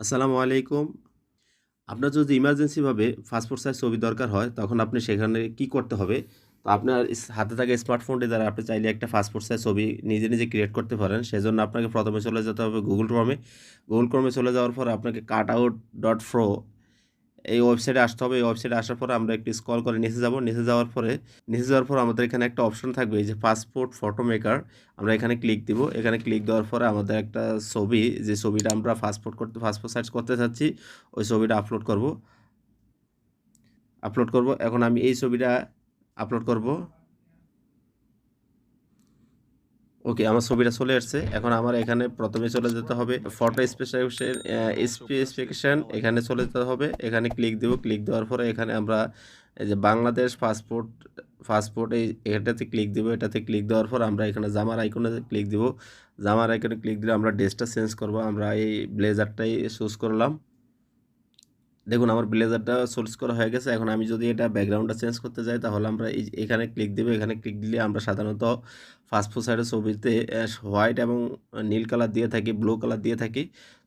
আসসালামু আলাইকুম। আপনার যদি ইমার্জেন্সিভাবে পাসপোর্ট সাইজ ছবি দরকার হয়, তখন আপনি সেখানে কি করতে হবে? তো আপনার হাতে থাকা স্মার্টফোনটি দ্বারা আপনি চাইলে একটা পাসপোর্ট সাইজ ছবি নিজে, নিজে ক্রিয়েট করতে পারেন। সেজন্য আপনাকে ১ম এ চলে যেতে হবে Google Chrome এ। Google Chrome এ চলে যাওয়ার পর আপনাকে cutout.pro এই ওয়েবসাইটে আসতে হবে। এই ওয়েবসাইটে আসার পরে আমরা একটু স্ক্রল করে নিচে যাব। নিচে যাওয়ার পর আমাদের এখানে একটা অপশন থাকবে এই যে পাসপোর্ট ফটো মেকার। আমরা এখানে ক্লিক দিব। এখানে ক্লিক দেওয়ার পরে আমাদের একটা ছবি, যে ছবিটা আমরা পাসপোর্ট সাইজ করতে চাচ্ছি, ওই ছবিটা আপলোড করব। এখন আমি এই ছবিটা আপলোড করব। ওকে, আমার ছবিটা চলে আসছে। এখন আমার এখানে ১ম এ চলে যেতে হবে ফটো স্পেসিফিকেশন, এখানে চলে যেতে হবে। এখানে ক্লিক দিব। ক্লিক দেওয়ার পরে এখানে আমরা এই যে বাংলাদেশ পাসপোর্ট এটাতে ক্লিক দিব। এটাতে ক্লিক দেওয়ার পর আমরা এখানে জামার আইকনে ক্লিক দিব। জামার আইকনে ক্লিক দিলে আমরা ড্রেসটা চেঞ্জ করব। আমরা এই ব্লেজারটাই চুজ করলাম। দেখুন আমার ব্লেজারটা চুজ করা হয়ে গেছে। এখন আমি যদি এটা ব্যাকগ্রাউন্ডটা চেঞ্জ করতে যাই, তাহলে আমরা এখানে ক্লিক দেব। এখানে ক্লিক দিলে আমরা সাধারণত পাসপোর্ট সাইজের ছবিতে হোয়াইট এবং নীল কালার দিয়ে থাকি, ব্লু কালার দিয়ে থাকি।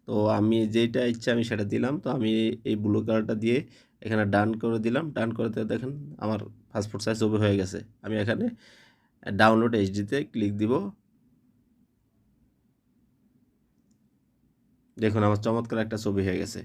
তো আমি যেটা ইচ্ছা আমি সেটা দিলাম। তো আমি এই ব্লু কালারটা দিয়ে এখানে ডান করে দিলাম। ডান করে দিয়ে দেখেন আমার পাসপোর্ট সাইজ ছবি হয়ে গেছে। আমি এখানে ডাউনলোড এইচডিতে ক্লিক দিব। দেখুন আমার চমৎকার একটা ছবি হয়ে গেছে।